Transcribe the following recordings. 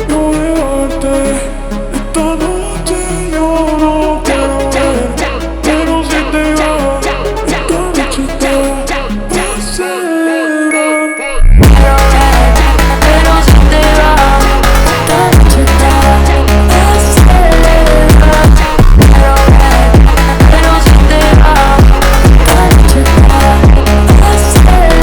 no dejarte. Esta noche yo no quiero ver, pero si te vas, esta noche te va a acelerar. Quiero ver, pero si te vas, esta noche te va a acelerar. Quiero ver, pero si te vas, esta noche te va a acelerar.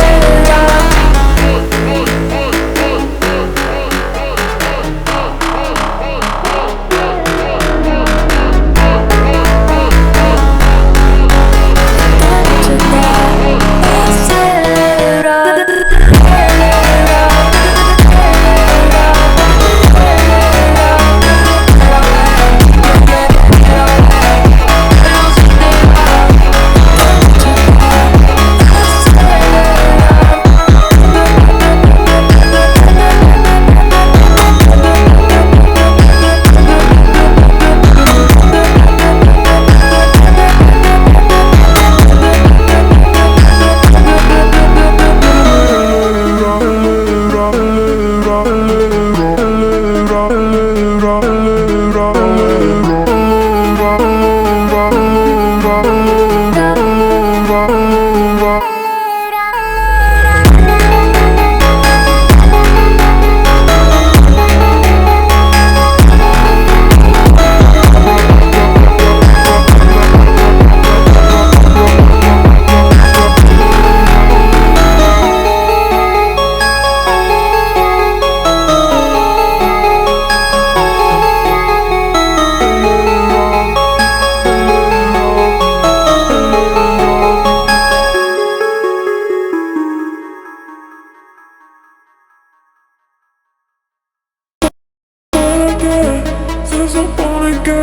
¿Para qué se supone que